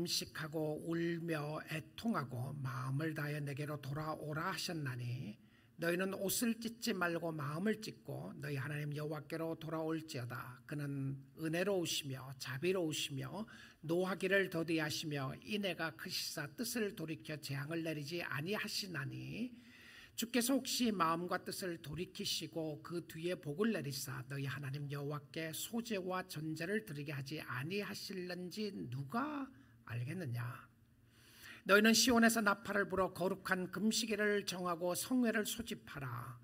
금식하고 울며 애통하고 마음을 다하여 내게로 돌아오라 하셨나니 너희는 옷을 찢지 말고 마음을 찢고 너희 하나님 여호와께로 돌아올지어다. 그는 은혜로우시며 자비로우시며 노하기를 더디하시며 인애가 크시사 뜻을 돌이켜 재앙을 내리지 아니하시나니 주께서 혹시 마음과 뜻을 돌이키시고 그 뒤에 복을 내리사 너희 하나님 여호와께 소제와 전제를 드리게 하지 아니하실는지 누가 알겠느냐. 너희는 시온에서 나팔을 불어 거룩한 금식일을 정하고 성회를 소집하라.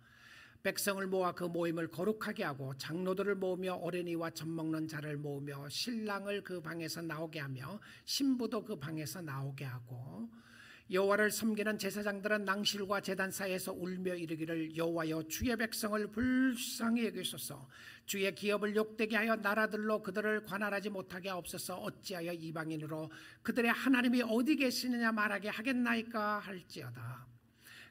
백성을 모아 그 모임을 거룩하게 하고 장로들을 모으며 어린이와 젖먹는 자를 모으며 신랑을 그 방에서 나오게 하며 신부도 그 방에서 나오게 하고 여호와를 섬기는 제사장들은 낭실과 제단 사이에서 울며 이르기를 여호와여 주의 백성을 불쌍히 여기소서. 주의 기업을 욕되게 하여 나라들로 그들을 관할하지 못하게 하옵소서. 어찌하여 이방인으로 그들의 하나님이 어디 계시느냐 말하게 하겠나이까 할지어다.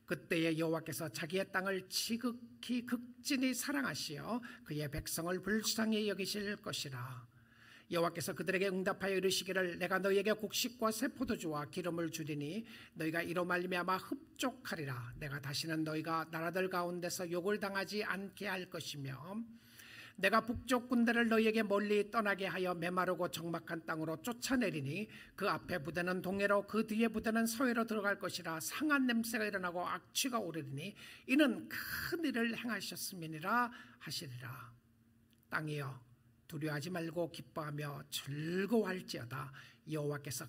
그때에 여호와께서 자기의 땅을 지극히 극진히 사랑하시어 그의 백성을 불쌍히 여기실 것이라. 여호와께서 그들에게 응답하여 이르시기를 내가 너희에게 곡식과 새 포도주와 기름을 주리니 너희가 이로 말미암아 흡족하리라. 내가 다시는 너희가 나라들 가운데서 욕을 당하지 않게 할 것이며 내가 북쪽 군대를 너희에게 멀리 떠나게 하여 메마르고 적막한 땅으로 쫓아내리니 그 앞에 부대는 동해로 그 뒤에 부대는 서해로 들어갈 것이라. 상한 냄새가 일어나고 악취가 오르리니 이는 큰 일을 행하셨음이니라 하시리라. 땅이여 두려워하지 말고 기뻐하며 즐거워할지어다. 여호와께서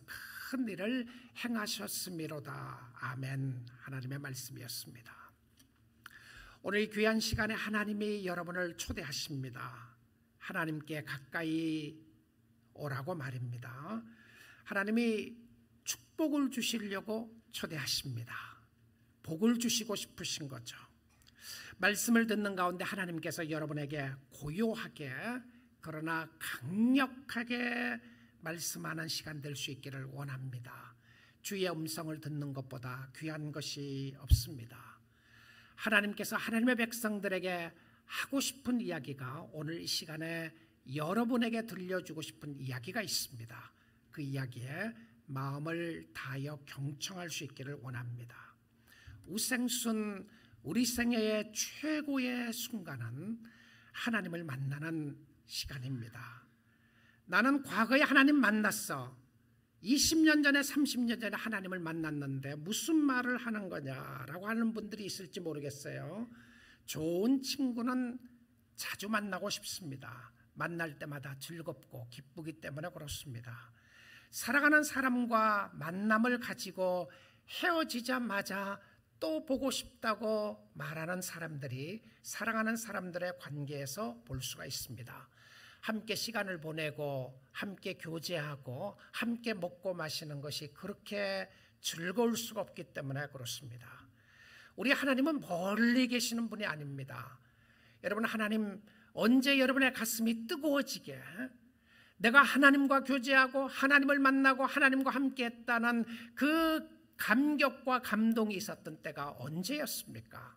큰 일을 행하셨음이로다. 아멘. 하나님의 말씀이었습니다. 오늘 이 귀한 시간에 하나님이 여러분을 초대하십니다. 하나님께 가까이 오라고 말입니다. 하나님이 축복을 주시려고 초대하십니다. 복을 주시고 싶으신 거죠. 말씀을 듣는 가운데 하나님께서 여러분에게 고요하게 그러나 강력하게 말씀하는 시간 될 수 있기를 원합니다. 주의 음성을 듣는 것보다 귀한 것이 없습니다. 하나님께서 하나님의 백성들에게 하고 싶은 이야기가 오늘 이 시간에 여러분에게 들려주고 싶은 이야기가 있습니다. 그 이야기에 마음을 다하여 경청할 수 있기를 원합니다. 우생순 우리 생애의 최고의 순간은 하나님을 만나는 시간입니다. 나는 과거에 하나님 만났어. 20년 전에 30년 전에 하나님을 만났는데 무슨 말을 하는 거냐라고 하는 분들이 있을지 모르겠어요. 좋은 친구는 자주 만나고 싶습니다. 만날 때마다 즐겁고 기쁘기 때문에 그렇습니다. 사랑하는 사람과 만남을 가지고 헤어지자마자 또 보고 싶다고 말하는 사람들이 사랑하는 사람들의 관계에서 볼 수가 있습니다. 함께 시간을 보내고 함께 교제하고 함께 먹고 마시는 것이 그렇게 즐거울 수가 없기 때문에 그렇습니다. 우리 하나님은 멀리 계시는 분이 아닙니다. 여러분, 하나님 언제 여러분의 가슴이 뜨거워지게 내가 하나님과 교제하고 하나님을 만나고 하나님과 함께 했다는 그 감격과 감동이 있었던 때가 언제였습니까?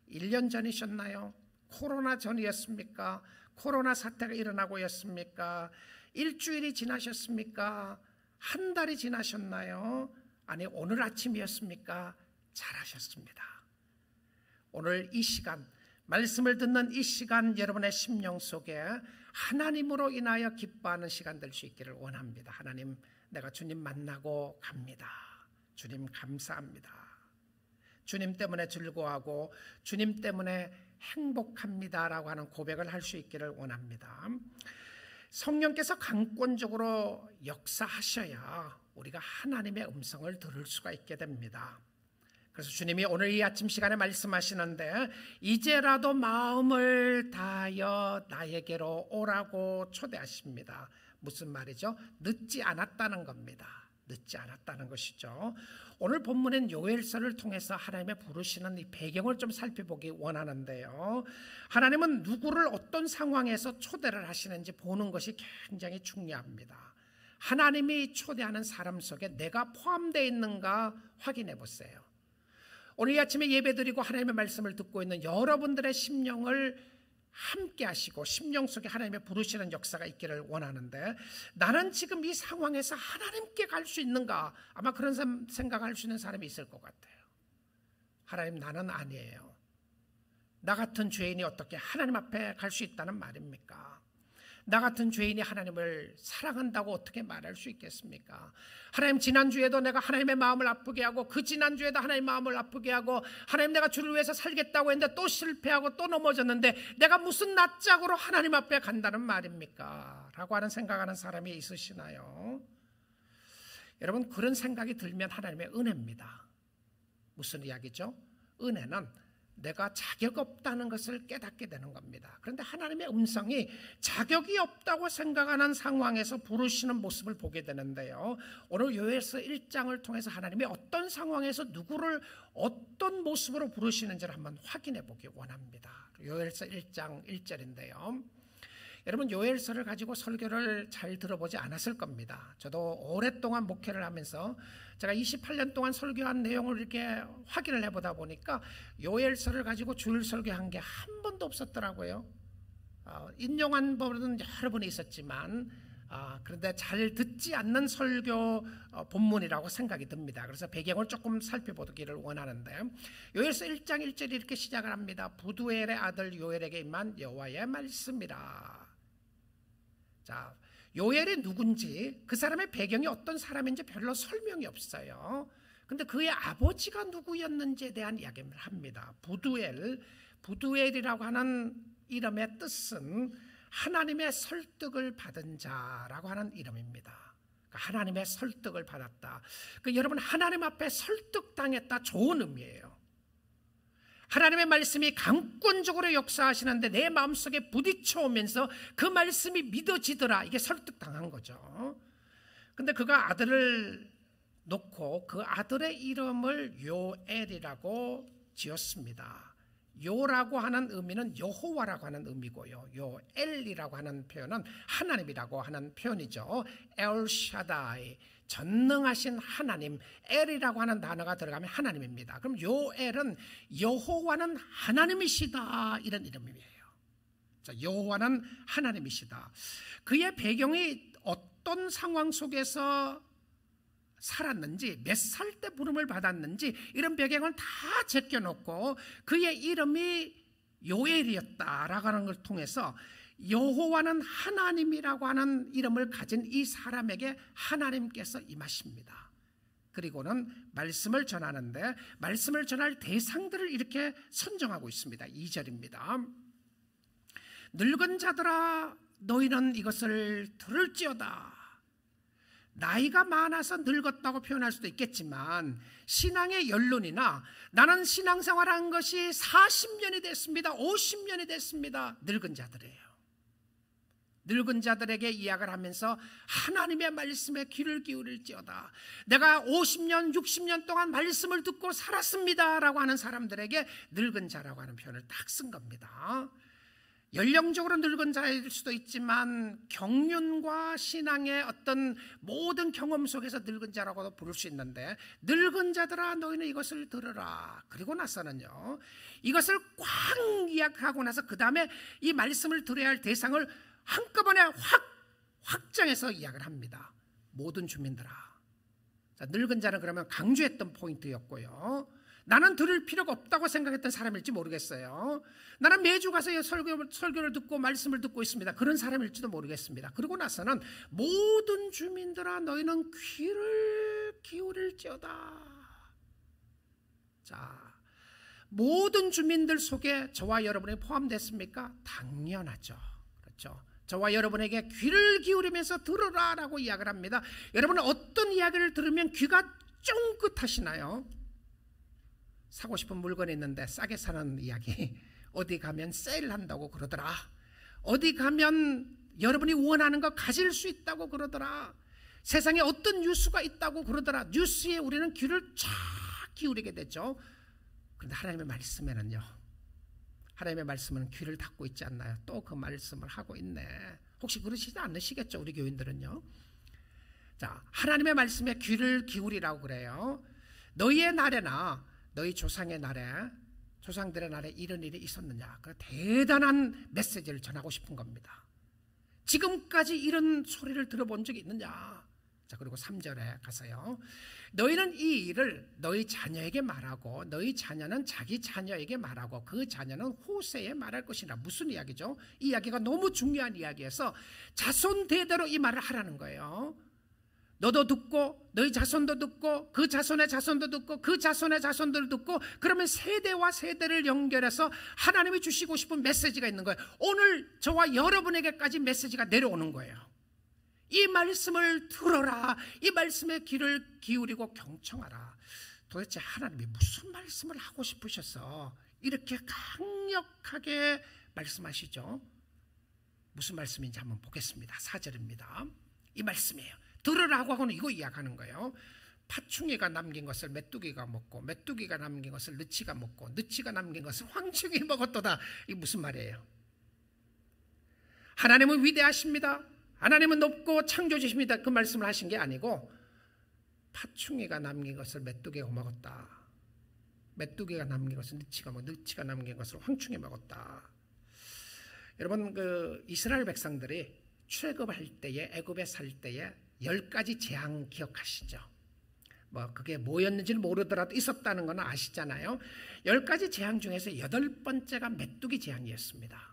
1년 전이셨나요? 코로나 전이었습니까? 코로나 사태가 일어나고였습니까? 일주일이 지나셨습니까? 한 달이 지나셨나요? 아니, 오늘 아침이었습니까? 잘하셨습니다. 오늘 이 시간, 말씀을 듣는 이 시간 여러분의 심령 속에 하나님으로 인하여 기뻐하는 시간 될 수 있기를 원합니다. 하나님, 내가 주님 만나고 갑니다. 주님 감사합니다. 주님 때문에 즐거워하고 주님 때문에 행복합니다라고 하는 고백을 할 수 있기를 원합니다. 성령께서 강권적으로 역사하셔야 우리가 하나님의 음성을 들을 수가 있게 됩니다. 그래서 주님이 오늘 이 아침 시간에 말씀하시는데 이제라도 마음을 다하여 나에게로 오라고 초대하십니다. 무슨 말이죠? 늦지 않았다는 겁니다. 늦지 않았다는 것이죠. 오늘 본문엔 요엘서를 통해서 하나님의 부르시는 이 배경을 좀 살펴보기 원하는데요. 하나님은 누구를 어떤 상황에서 초대를 하시는지 보는 것이 굉장히 중요합니다. 하나님이 초대하는 사람 속에 내가 포함되어 있는가 확인해 보세요. 오늘 이 아침에 예배드리고 하나님의 말씀을 듣고 있는 여러분들의 심령을 함께 하시고 심령 속에 하나님의 부르시는 역사가 있기를 원하는데, 나는 지금 이 상황에서 하나님께 갈 수 있는가? 아마 그런 생각할 수 있는 사람이 있을 것 같아요. 하나님, 나는 아니에요. 나 같은 죄인이 어떻게 하나님 앞에 갈 수 있다는 말입니까? 나 같은 죄인이 하나님을 사랑한다고 어떻게 말할 수 있겠습니까? 하나님, 지난주에도 내가 하나님의 마음을 아프게 하고, 그 지난주에도 하나님의 마음을 아프게 하고, 하나님, 내가 주를 위해서 살겠다고 했는데 또 실패하고 또 넘어졌는데 내가 무슨 낯짝으로 하나님 앞에 간다는 말입니까? 라고 하는 생각하는 사람이 있으시나요? 여러분, 그런 생각이 들면 하나님의 은혜입니다. 무슨 이야기죠? 은혜는 내가 자격 없다는 것을 깨닫게 되는 겁니다. 그런데 하나님의 음성이 자격이 없다고 생각하는 상황에서 부르시는 모습을 보게 되는데요, 오늘 요엘서 1장을 통해서 하나님이 어떤 상황에서 누구를 어떤 모습으로 부르시는지를 한번 확인해 보기 원합니다. 요엘서 1장 1절인데요, 여러분, 요엘서를 가지고 설교를 잘 들어보지 않았을 겁니다. 저도 오랫동안 목회를 하면서 제가 28년 동안 설교한 내용을 이렇게 확인을 해보다 보니까 요엘서를 가지고 주일 설교한 게 한 번도 없었더라고요. 인용한 부분은 여러 번 있었지만 그런데 잘 듣지 않는 설교 본문이라고 생각이 듭니다. 그래서 배경을 조금 살펴보기를 원하는데, 요엘서 1장 1절이 이렇게 시작을 합니다. 부두엘의 아들 요엘에게 임한 여호와의 말씀이라. 자, 요엘이 누군지, 그 사람의 배경이 어떤 사람인지 별로 설명이 없어요. 근데 그의 아버지가 누구였는지에 대한 이야기를 합니다. 부두엘이라고 하는 이름의 뜻은 하나님의 설득을 받은 자라고 하는 이름입니다. 하나님의 설득을 받았다. 여러분, 하나님 앞에 설득당했다, 좋은 의미예요. 하나님의 말씀이 강권적으로 역사하시는데 내 마음속에 부딪혀오면서 그 말씀이 믿어지더라, 이게 설득당한 거죠. 근데 그가 아들을 놓고 그 아들의 이름을 요엘이라고 지었습니다. 요라고 하는 의미는 여호와라고 하는 의미고요, 요엘이라고 하는 표현은 하나님이라고 하는 표현이죠. 엘샤다이, 전능하신 하나님. 엘이라고 하는 단어가 들어가면 하나님입니다. 그럼 요엘은 여호와는 하나님이시다, 이런 이름이에요. 자, 여호와는 하나님이시다. 그의 배경이 어떤 상황 속에서 살았는지, 몇 살 때 부름을 받았는지, 이런 배경을 다 제껴놓고 그의 이름이 요엘이었다라고 하는 걸 통해서 여호와는 하나님이라고 하는 이름을 가진 이 사람에게 하나님께서 임하십니다. 그리고는 말씀을 전하는데, 말씀을 전할 대상들을 이렇게 선정하고 있습니다. 2절입니다. 늙은 자들아, 너희는 이것을 들을지어다. 나이가 많아서 늙었다고 표현할 수도 있겠지만, 신앙의 연륜이나 나는 신앙생활한 것이 40년이 됐습니다, 50년이 됐습니다, 늙은 자들이에요. 늙은 자들에게 이야기를 하면서 하나님의 말씀에 귀를 기울일지어다. 내가 50년 60년 동안 말씀을 듣고 살았습니다 라고 하는 사람들에게 늙은 자라고 하는 표현을 딱 쓴 겁니다. 연령적으로 늙은 자일 수도 있지만 경륜과 신앙의 어떤 모든 경험 속에서 늙은 자라고도 부를 수 있는데, 늙은 자들아, 너희는 이것을 들으라. 그리고 나서는요, 이것을 꽉 이야기하고 나서 그 다음에 이 말씀을 들어야 할 대상을 한꺼번에 확장해서 이야기를 합니다. 모든 주민들아. 자, 늙은 자는 그러면 강조했던 포인트였고요, 나는 들을 필요가 없다고 생각했던 사람일지 모르겠어요. 나는 매주 가서 설교를 듣고 말씀을 듣고 있습니다, 그런 사람일지도 모르겠습니다. 그리고 나서는 모든 주민들아, 너희는 귀를 기울일지어다. 자, 모든 주민들 속에 저와 여러분이 포함됐습니까? 당연하죠. 그렇죠. 저와 여러분에게 귀를 기울이면서 들으라 라고 이야기를 합니다. 여러분은 어떤 이야기를 들으면 귀가 쫑긋하시나요? 사고 싶은 물건이 있는데 싸게 사는 이야기, 어디 가면 세일한다고 그러더라, 어디 가면 여러분이 원하는 거 가질 수 있다고 그러더라, 세상에 어떤 뉴스가 있다고 그러더라. 뉴스에 우리는 귀를 쫙 기울이게 되죠. 그런데 하나님의 말씀에는요, 하나님의 말씀은 귀를 닫고 있지 않나요? 또 그 말씀을 하고 있네. 혹시 그러시지 않으시겠죠, 우리 교인들은요. 자, 하나님의 말씀에 귀를 기울이라고 그래요. 너희의 날에나 너희 조상의 날에 조상들의 날에 이런 일이 있었느냐, 그 대단한 메시지를 전하고 싶은 겁니다. 지금까지 이런 소리를 들어본 적이 있느냐. 자, 그리고 3절에 가서요, 너희는 이 일을 너희 자녀에게 말하고 너희 자녀는 자기 자녀에게 말하고 그 자녀는 후세에 말할 것이라. 무슨 이야기죠? 이 이야기가 너무 중요한 이야기여서 자손 대대로 이 말을 하라는 거예요. 너도 듣고 너희 자손도 듣고 그 자손의 자손도 듣고 그 자손의 자손들 듣고, 그러면 세대와 세대를 연결해서 하나님이 주시고 싶은 메시지가 있는 거예요. 오늘 저와 여러분에게까지 메시지가 내려오는 거예요. 이 말씀을 들어라. 이 말씀에 귀를 기울이고 경청하라. 도대체 하나님이 무슨 말씀을 하고 싶으셔서 이렇게 강력하게 말씀하시죠? 무슨 말씀인지 한번 보겠습니다. 4절입니다. 이 말씀이에요. 들으라고 하고는 이거 이야기하는 거예요. 파충이가 남긴 것을 메뚜기가 먹고 메뚜기가 남긴 것을 느치가 먹고 느치가 남긴 것을 황충이 먹었도다. 이게 무슨 말이에요? 하나님은 위대하십니다. 하나님은 높고 창조주십니다. 그 말씀을 하신 게 아니고 파충이가 남긴 것을 메뚜기가 먹었다. 메뚜기가 남긴 것을 느치가 먹고 느치가 남긴 것을 황충이 먹었다. 여러분, 그 이스라엘 백성들이 출애굽할 때에, 애굽에 살 때에 10가지 재앙 기억하시죠? 뭐 그게 뭐였는지는 모르더라도 있었다는 건 아시잖아요. 10가지 재앙 중에서 8번째가 메뚜기 재앙이었습니다.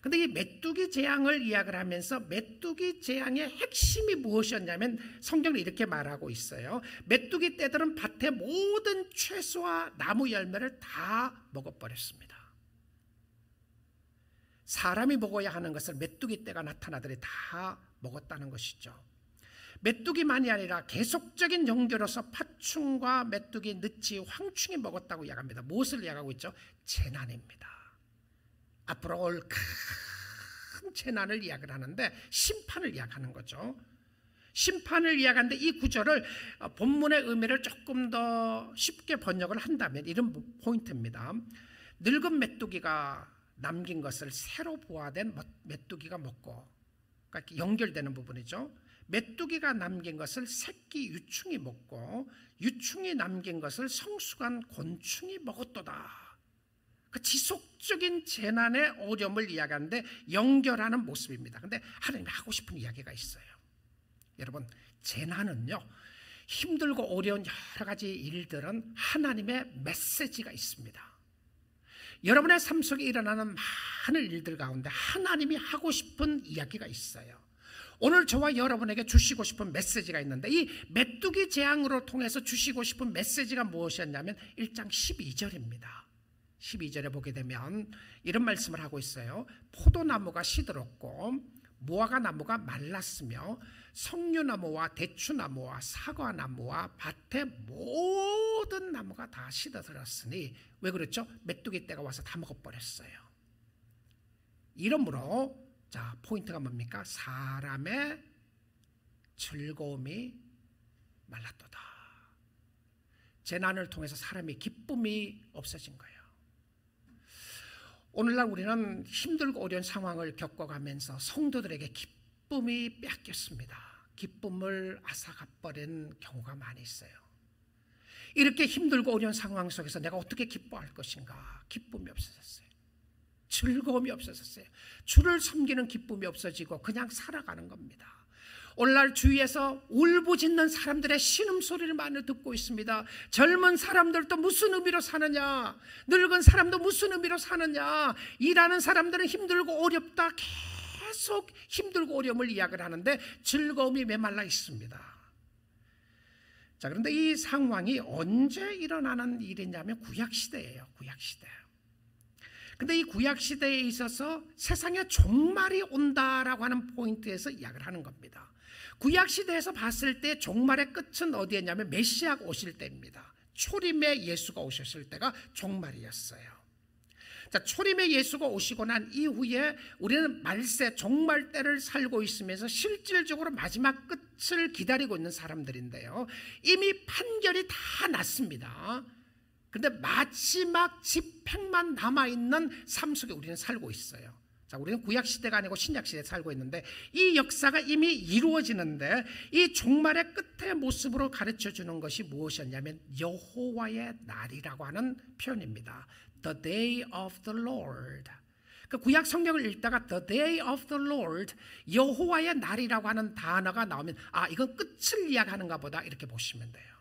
근데 이 메뚜기 재앙을 이야기를 하면서 메뚜기 재앙의 핵심이 무엇이었냐면 성경은 이렇게 말하고 있어요. 메뚜기 떼들은 밭의 모든 채소와 나무 열매를 다 먹어버렸습니다. 사람이 먹어야 하는 것을 메뚜기 떼가 나타나더니 다 먹었다는 것이죠. 메뚜기만이 아니라 계속적인 연결로서 파충과 메뚜기, 느치, 황충이 먹었다고 이야기합니다. 무엇을 이야기하고 있죠? 재난입니다. 앞으로 올 큰 재난을 이야기를 하는데 심판을 이야기하는 거죠. 심판을 이야기하는데 이 구절을 본문의 의미를 조금 더 쉽게 번역을 한다면 이런 포인트입니다. 늙은 메뚜기가 남긴 것을 새로 부화된 메뚜기가 먹고, 그러니까 연결되는 부분이죠. 메뚜기가 남긴 것을 새끼 유충이 먹고 유충이 남긴 것을 성숙한 곤충이 먹었도다. 그 지속적인 재난의 어려움을 이야기하는데 연결하는 모습입니다. 그런데 하나님이 하고 싶은 이야기가 있어요. 여러분, 재난은요, 힘들고 어려운 여러 가지 일들은 하나님의 메시지가 있습니다. 여러분의 삶 속에 일어나는 많은 일들 가운데 하나님이 하고 싶은 이야기가 있어요. 오늘 저와 여러분에게 주시고 싶은 메시지가 있는데 이 메뚜기 재앙으로 통해서 주시고 싶은 메시지가 무엇이었냐면 1장 12절입니다. 12절에 보게 되면 이런 말씀을 하고 있어요. 포도나무가 시들었고 무화과 나무가 말랐으며 석류나무와 대추나무와 사과나무와 밭의 모든 나무가 다 시들었으니, 왜 그렇죠? 메뚜기 떼가 와서 다 먹어버렸어요. 이러므로 자, 포인트가 뭡니까? 사람의 즐거움이 말랐도다. 재난을 통해서 사람의 기쁨이 없어진 거예요. 오늘날 우리는 힘들고 어려운 상황을 겪어가면서 성도들에게 기쁨이 뺏겼습니다. 기쁨을 앗아가버린 경우가 많이 있어요. 이렇게 힘들고 어려운 상황 속에서 내가 어떻게 기뻐할 것인가? 기쁨이 없어졌어요. 즐거움이 없어졌어요. 주를 섬기는 기쁨이 없어지고 그냥 살아가는 겁니다. 오늘날 주위에서 울부짖는 사람들의 신음소리를 많이 듣고 있습니다. 젊은 사람들도 무슨 의미로 사느냐, 늙은 사람도 무슨 의미로 사느냐, 일하는 사람들은 힘들고 어렵다, 계속 힘들고 어려움을 이야기를 하는데 즐거움이 메말라 있습니다. 자, 그런데 이 상황이 언제 일어나는 일이냐면 구약시대예요. 구약시대. 근데 이 구약시대에 있어서 세상에 종말이 온다라고 하는 포인트에서 이야기를 하는 겁니다. 구약시대에서 봤을 때 종말의 끝은 어디였냐면 메시아가 오실 때입니다. 초림의 예수가 오셨을 때가 종말이었어요. 자, 초림의 예수가 오시고 난 이후에 우리는 말세 종말 때를 살고 있으면서 실질적으로 마지막 끝을 기다리고 있는 사람들인데요, 이미 판결이 다 났습니다. 그런데 마지막 집행만 남아있는 삶 속에 우리는 살고 있어요. 자, 우리는 구약시대가 아니고 신약시대에 살고 있는데 이 역사가 이미 이루어지는데 이 종말의 끝의 모습으로 가르쳐주는 것이 무엇이었냐면 여호와의 날이라고 하는 표현입니다. the day of the Lord. 그 구약 성경을 읽다가 the day of the Lord, 여호와의 날이라고 하는 단어가 나오면 이건 끝을 이야기하는가 보다 이렇게 보시면 돼요.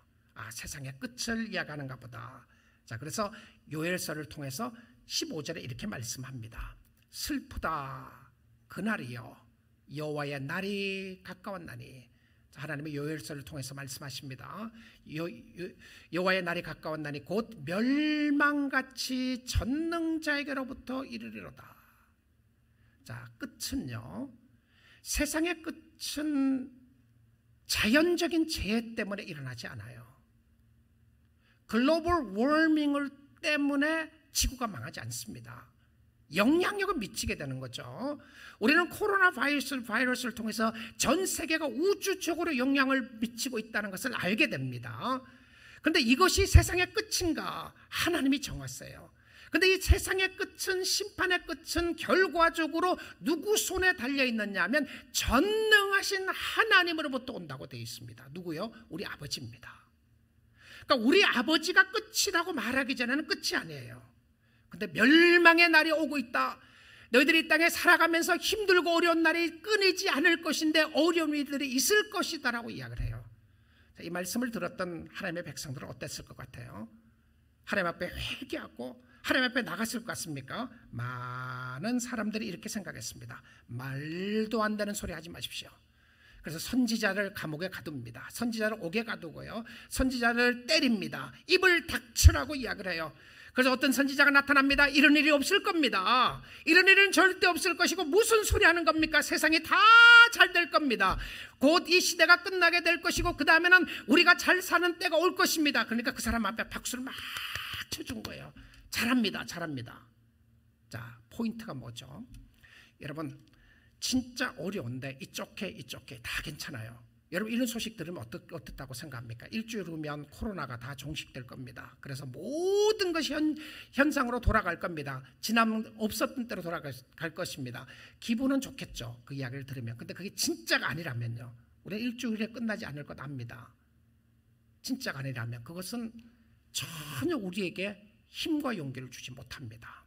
세상의 끝을 이야기하는가 보다. 자, 그래서 요엘서를 통해서 15절에 이렇게 말씀합니다. 슬프다 그날이요 여호와의 날이 가까웠나니. 하나님의 요엘서를 통해서 말씀하십니다. 여호와의 날이 가까웠나니 곧 멸망같이 전능자에게로부터 이르리로다. 자, 끝은요, 세상의 끝은 자연적인 재해 때문에 일어나지 않아요. 글로벌 워밍을 때문에 지구가 망하지 않습니다. 영향력을 미치게 되는 거죠. 우리는 코로나 바이러스를 통해서 전 세계가 우주적으로 영향을 미치고 있다는 것을 알게 됩니다. 그런데 이것이 세상의 끝인가? 하나님이 정하세요. 그런데 이 세상의 끝은, 심판의 끝은 결과적으로 누구 손에 달려있느냐 하면 전능하신 하나님으로부터 온다고 되어 있습니다. 누구요? 우리 아버지입니다. 그러니까 우리 아버지가 끝이라고 말하기 전에는 끝이 아니에요. 근데 멸망의 날이 오고 있다. 너희들이 이 땅에 살아가면서 힘들고 어려운 날이 끊이지 않을 것인데 어려운 일들이 있을 것이다라고 이야기를 해요. 이 말씀을 들었던 하나님의 백성들은 어땠을 것 같아요? 하나님 앞에 회개하고 하나님 앞에 나갔을 것 같습니까? 많은 사람들이 이렇게 생각했습니다. 말도 안 되는 소리 하지 마십시오. 그래서 선지자를 감옥에 가둡니다. 선지자를 옥에 가두고요, 선지자를 때립니다. 입을 닥치라고 이야기를 해요. 그래서 어떤 선지자가 나타납니다. 이런 일이 없을 겁니다. 이런 일은 절대 없을 것이고 무슨 소리 하는 겁니까? 세상이 다 잘 될 겁니다. 곧 이 시대가 끝나게 될 것이고 그 다음에는 우리가 잘 사는 때가 올 것입니다. 그러니까 그 사람 앞에 박수를 막 쳐준 거예요. 잘합니다. 잘합니다. 자, 포인트가 뭐죠? 여러분, 진짜 어려운데 이쪽해 다 괜찮아요. 여러분, 이런 소식 들으면 어떻다고 생각합니까? 일주일 후면 코로나가 다 종식될 겁니다. 그래서 모든 것이 현상으로 돌아갈 겁니다. 지난 없었던 때로 돌아갈 것입니다. 기분은 좋겠죠, 그 이야기를 들으면. 근데 그게 진짜가 아니라면요, 우리는 일주일에 끝나지 않을 것 압니다. 진짜가 아니라면 그것은 전혀 우리에게 힘과 용기를 주지 못합니다.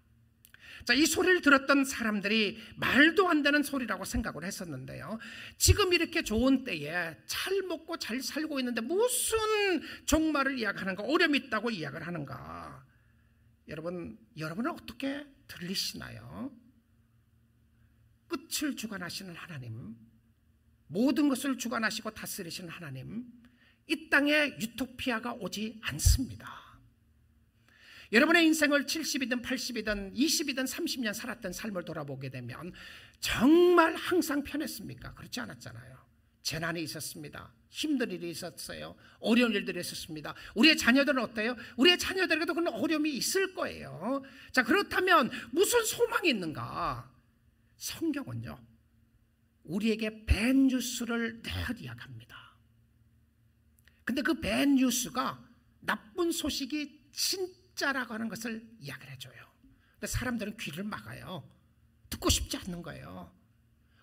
자, 이 소리를 들었던 사람들이 말도 안 되는 소리라고 생각을 했었는데요, 지금 이렇게 좋은 때에 잘 먹고 잘 살고 있는데 무슨 종말을 이야기하는가, 어려움이 있다고 이야기를 하는가? 여러분은 어떻게 들리시나요? 끝을 주관하시는 하나님, 모든 것을 주관하시고 다스리시는 하나님, 이 땅에 유토피아가 오지 않습니다. 여러분의 인생을 70이든 80이든 20이든 30년 살았던 삶을 돌아보게 되면 정말 항상 편했습니까? 그렇지 않았잖아요. 재난이 있었습니다. 힘든 일이 있었어요. 어려운 일들이 있었습니다. 우리의 자녀들은 어때요? 우리의 자녀들에게도 그런 어려움이 있을 거예요. 자, 그렇다면 무슨 소망이 있는가? 성경은요, 우리에게 밴뉴스를 늘 이야기합니다. 근데 그 밴뉴스가 나쁜 소식이 진짜라고 하는 것을 이야기를 해줘요. 근데 사람들은 귀를 막아요. 듣고 싶지 않는 거예요.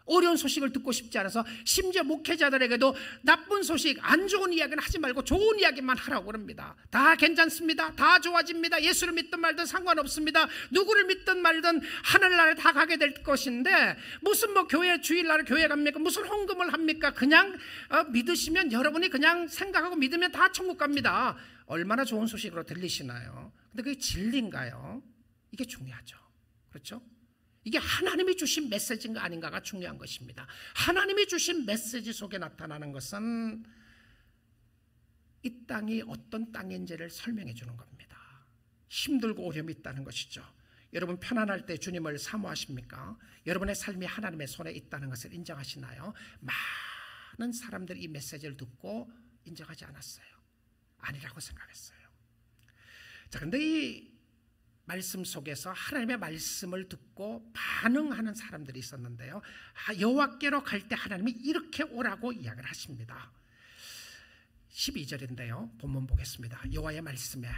어려운 소식을 듣고 싶지 않아서 심지어 목회자들에게도 나쁜 소식, 안 좋은 이야기는 하지 말고 좋은 이야기만 하라고 그럽니다. 다 괜찮습니다. 다 좋아집니다. 예수를 믿든 말든 상관없습니다. 누구를 믿든 말든 하늘나라에 다 가게 될 것인데 무슨 교회 주일날 교회 갑니까? 무슨 헌금을 합니까? 그냥 믿으시면, 여러분이 그냥 생각하고 믿으면 다 천국 갑니다. 얼마나 좋은 소식으로 들리시나요? 근데 그게 진리인가요? 이게 중요하죠. 그렇죠? 이게 하나님이 주신 메시지인가 아닌가가 중요한 것입니다. 하나님이 주신 메시지 속에 나타나는 것은 이 땅이 어떤 땅인지를 설명해 주는 겁니다. 힘들고 어려움이 있다는 것이죠. 여러분, 편안할 때 주님을 사모하십니까? 여러분의 삶이 하나님의 손에 있다는 것을 인정하시나요? 많은 사람들이 이 메시지를 듣고 인정하지 않았어요. 아니라고 생각했어요. 자, 근데 이 말씀 속에서 하나님의 말씀을 듣고 반응하는 사람들이 있었는데요, 여호와께로 갈 때 하나님이 이렇게 오라고 이야기를 하십니다. 12절인데요 본문 보겠습니다. 여호와의 말씀에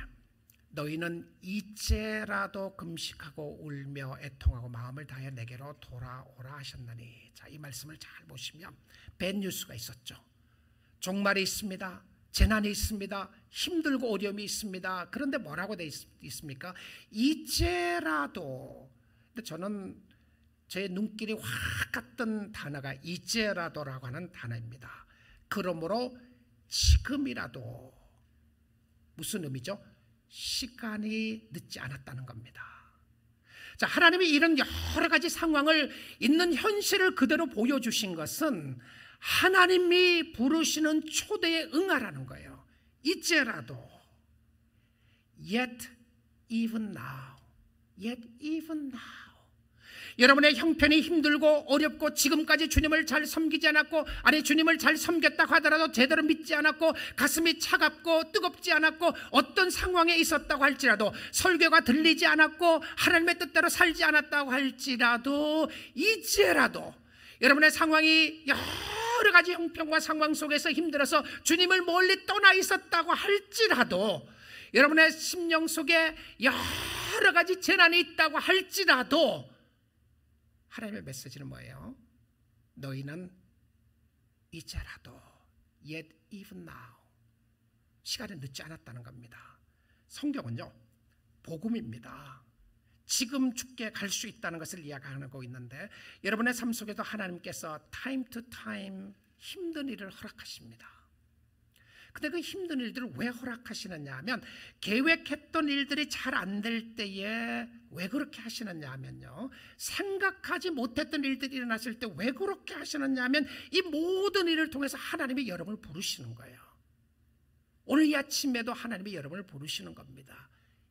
너희는 이제라도 금식하고 울며 애통하고 마음을 다해 내게로 돌아오라 하셨나니. 자, 이 말씀을 잘 보시면 밴뉴스가 있었죠. 종말이 있습니다. 재난이 있습니다. 힘들고 어려움이 있습니다. 그런데 뭐라고 되어 있습니까? 이제라도. 근데 저는 제 눈길이 확 갔던 단어가 이제라도라고 하는 단어입니다. 그러므로 지금이라도. 무슨 의미죠? 시간이 늦지 않았다는 겁니다. 자, 하나님이 이런 여러 가지 상황을 있는 현실을 그대로 보여주신 것은 하나님이 부르시는 초대에 응하라는 거예요. 이제라도. Yet even now. Yet even now. 여러분의 형편이 힘들고 어렵고 지금까지 주님을 잘 섬기지 않았고, 아니 주님을 잘 섬겼다고 하더라도 제대로 믿지 않았고 가슴이 차갑고 뜨겁지 않았고 어떤 상황에 있었다고 할지라도 설교가 들리지 않았고 하나님의 뜻대로 살지 않았다고 할지라도 이제라도 여러분의 상황이 여러 가지 형편과 상황 속에서 힘들어서 주님을 멀리 떠나 있었다고 할지라도, 여러분의 심령 속에 여러 가지 재난이 있다고 할지라도 하나님의 메시지는 뭐예요? 너희는 이제라도, yet even now. 시간이 늦지 않았다는 겁니다. 성경은요, 복음입니다. 지금 죽게 갈 수 있다는 것을 이야기하고 있는데, 여러분의 삶 속에도 하나님께서 time to time 힘든 일을 허락하십니다. 근데 그 힘든 일들을 왜 허락하시느냐 하면, 계획했던 일들이 잘 안 될 때에 왜 그렇게 하시느냐 하면요, 생각하지 못했던 일들이 일어났을 때 왜 그렇게 하시느냐 하면, 이 모든 일을 통해서 하나님이 여러분을 부르시는 거예요. 오늘 이 아침에도 하나님이 여러분을 부르시는 겁니다.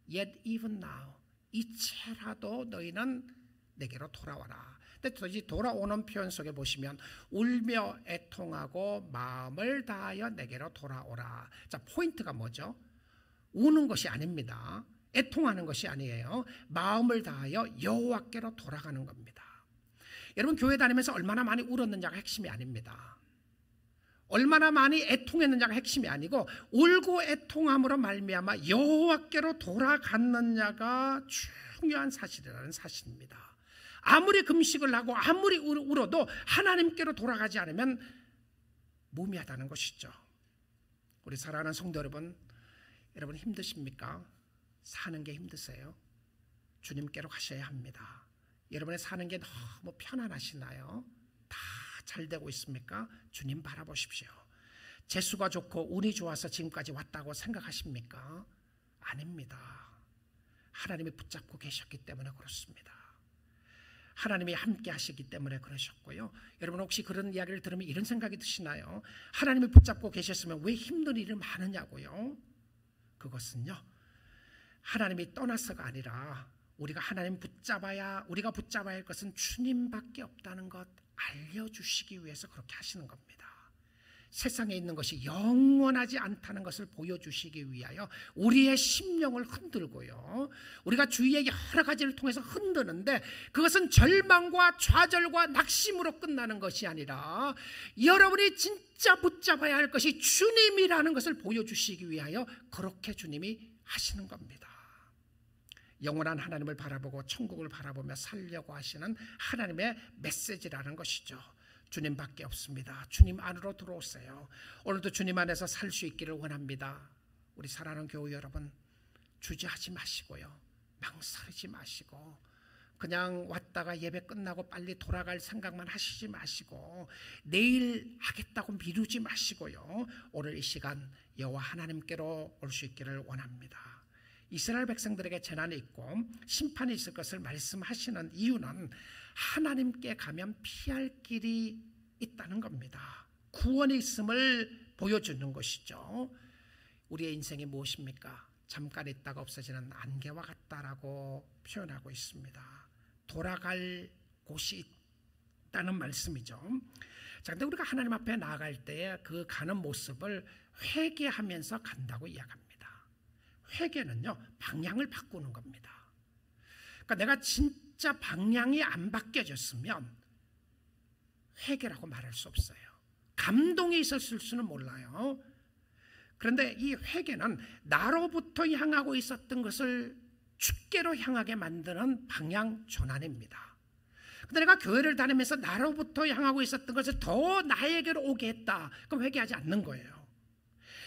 Yet even now. 이제라도 너희는 내게로 돌아와라. 근데 돌아오는 표현 속에 보시면 울며 애통하고 마음을 다하여 내게로 돌아오라. 자, 포인트가 뭐죠? 우는 것이 아닙니다. 애통하는 것이 아니에요. 마음을 다하여 여호와께로 돌아가는 겁니다. 여러분, 교회 다니면서 얼마나 많이 울었느냐가 핵심이 아닙니다. 얼마나 많이 애통했느냐가 핵심이 아니고, 울고 애통함으로 말미암아 여호와께로 돌아갔느냐가 중요한 사실이라는 사실입니다. 아무리 금식을 하고 아무리 울어도 하나님께로 돌아가지 않으면 무미하다는 것이죠. 우리 사랑하는 성도 여러분, 여러분 힘드십니까? 사는 게 힘드세요? 주님께로 가셔야 합니다. 여러분의 사는 게 너무 편안하시나요? 다 잘 되고 있습니까? 주님 바라보십시오. 재수가 좋고 운이 좋아서 지금까지 왔다고 생각하십니까? 아닙니다. 하나님이 붙잡고 계셨기 때문에 그렇습니다. 하나님이 함께 하시기 때문에 그러셨고요. 여러분, 혹시 그런 이야기를 들으면 이런 생각이 드시나요? 하나님이 붙잡고 계셨으면 왜 힘든 일이 많으냐고요? 그것은요, 하나님이 떠나서가 아니라 우리가 하나님 우리가 붙잡아야 할 것은 주님밖에 없다는 것 알려주시기 위해서 그렇게 하시는 겁니다. 세상에 있는 것이 영원하지 않다는 것을 보여주시기 위하여 우리의 심령을 흔들고요, 우리가 주위의 여러 가지를 통해서 흔드는데, 그것은 절망과 좌절과 낙심으로 끝나는 것이 아니라 여러분이 진짜 붙잡아야 할 것이 주님이라는 것을 보여주시기 위하여 그렇게 주님이 하시는 겁니다. 영원한 하나님을 바라보고 천국을 바라보며 살려고 하시는 하나님의 메시지라는 것이죠. 주님밖에 없습니다. 주님 안으로 들어오세요. 오늘도 주님 안에서 살 수 있기를 원합니다. 우리 사랑하는 교우 여러분, 주저하지 마시고요, 망설이지 마시고, 그냥 왔다가 예배 끝나고 빨리 돌아갈 생각만 하시지 마시고, 내일 하겠다고 미루지 마시고요, 오늘 이 시간 여호와 하나님께로 올 수 있기를 원합니다. 이스라엘 백성들에게 재난이 있고 심판이 있을 것을 말씀하시는 이유는 하나님께 가면 피할 길이 있다는 겁니다. 구원이 있음을 보여주는 것이죠. 우리의 인생이 무엇입니까? 잠깐 있다가 없어지는 안개와 같다라고 표현하고 있습니다. 돌아갈 곳이 있다는 말씀이죠. 자, 근데 우리가 하나님 앞에 나아갈 때에 그 가는 모습을 회개하면서 간다고 이야기합니다. 회개는요, 방향을 바꾸는 겁니다. 그러니까 내가 진짜 방향이 안 바뀌어졌으면 회개라고 말할 수 없어요. 감동이 있었을 수는 몰라요. 그런데 이 회개는 나로부터 향하고 있었던 것을 주께로 향하게 만드는 방향 전환입니다. 근데 내가 교회를 다니면서 나로부터 향하고 있었던 것을 더 나에게로 오게 했다, 그럼 회개하지 않는 거예요.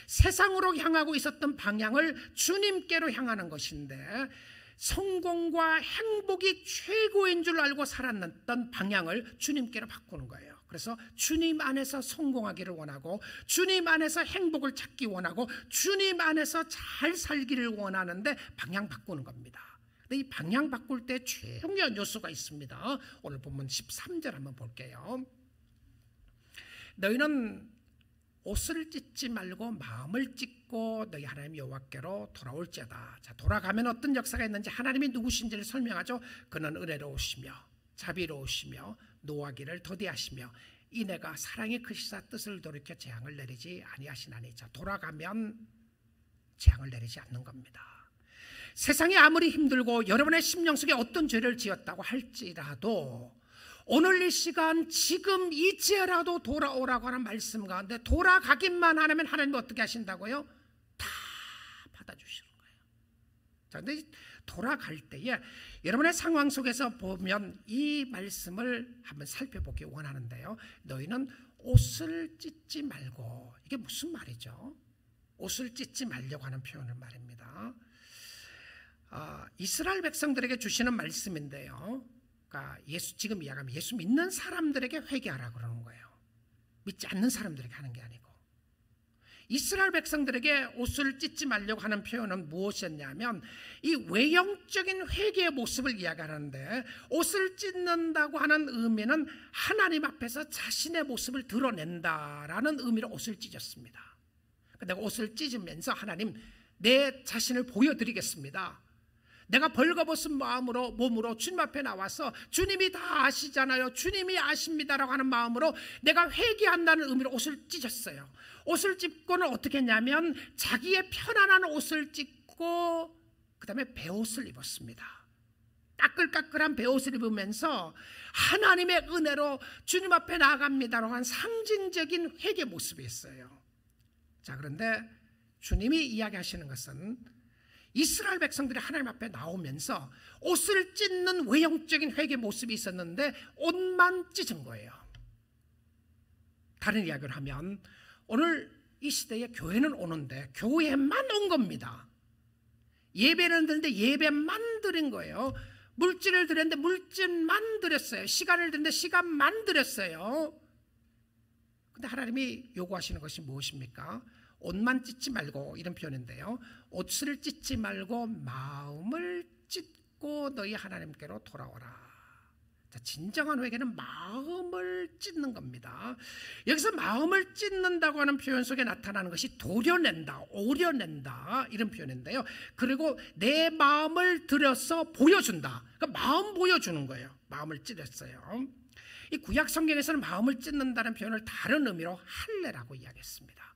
세상으로 향하고 있었던 방향을 주님께로 향하는 것인데, 성공과 행복이 최고인 줄 알고 살았던 방향을 주님께로 바꾸는 거예요. 그래서 주님 안에서 성공하기를 원하고, 주님 안에서 행복을 찾기 원하고, 주님 안에서 잘 살기를 원하는데 방향 바꾸는 겁니다. 근데 이 방향 바꿀 때 중요한 요소가 있습니다. 오늘 본문 13절 한번 볼게요. 너희는 옷을 찢지 말고 마음을 찢고 너희 하나님 여호와께로 돌아올지어다. 자, 돌아가면 어떤 역사가 있는지, 하나님이 누구신지를 설명하죠. 그는 은혜로우시며 자비로우시며 노하기를 더디하시며 이내가 사랑이 크시사 뜻을 돌이켜 재앙을 내리지 아니하시나니. 자, 돌아가면 재앙을 내리지 않는 겁니다. 세상이 아무리 힘들고 여러분의 심령 속에 어떤 죄를 지었다고 할지라도 오늘 이 시간 지금 이제라도 돌아오라고 하는 말씀 가운데 돌아가기만 하면 하나님이 어떻게 하신다고요? 다 받아주시는 거예요. 자, 근데 돌아갈 때에 여러분의 상황 속에서 보면 이 말씀을 한번 살펴보기 원하는데요. 너희는 옷을 찢지 말고, 이게 무슨 말이죠? 옷을 찢지 말려고 하는 표현을 말입니다. 이스라엘 백성들에게 주시는 말씀인데요. 그러니까 지금 이야기하면 예수 믿는 사람들에게 회개하라 그러는 거예요. 믿지 않는 사람들에게 하는 게 아니고. 이스라엘 백성들에게 옷을 찢지 말려고 하는 표현은 무엇이었냐면 이 외형적인 회개의 모습을 이야기하는데, 옷을 찢는다고 하는 의미는 하나님 앞에서 자신의 모습을 드러낸다라는 의미로 옷을 찢었습니다. 내가 옷을 찢으면서 하나님, 내 자신을 보여드리겠습니다. 내가 벌거벗은 마음으로, 몸으로 주님 앞에 나와서 주님이 다 아시잖아요, 주님이 아십니다라고 하는 마음으로 내가 회개한다는 의미로 옷을 찢었어요. 옷을 찢고는 어떻게 했냐면 자기의 편안한 옷을 찢고 그 다음에 베옷을 입었습니다. 까끌까끌한 베옷을 입으면서 하나님의 은혜로 주님 앞에 나아갑니다라고 한 상징적인 회개 모습이었어요. 자, 그런데 주님이 이야기하시는 것은 이스라엘 백성들이 하나님 앞에 나오면서 옷을 찢는 외형적인 회개 모습이 있었는데 옷만 찢은 거예요. 다른 이야기를 하면 오늘 이 시대에 교회는 오는데 교회만 온 겁니다. 예배는 드는데 예배만 드린 거예요. 물질을 드렸는데 물질만 드렸어요. 시간을 드렸는데 시간만 드렸어요. 근데 하나님이 요구하시는 것이 무엇입니까? 옷만 찢지 말고, 이런 표현인데요. 옷을 찢지 말고 마음을 찢고 너희 하나님께로 돌아오라. 자, 진정한 회개는 마음을 찢는 겁니다. 여기서 마음을 찢는다고 하는 표현 속에 나타나는 것이 도려낸다, 오려낸다, 이런 표현인데요. 그리고 내 마음을 들여서 보여준다. 그러니까 마음 보여주는 거예요. 마음을 찢었어요. 이 구약 성경에서는 마음을 찢는다는 표현을 다른 의미로 할례라고 이야기했습니다.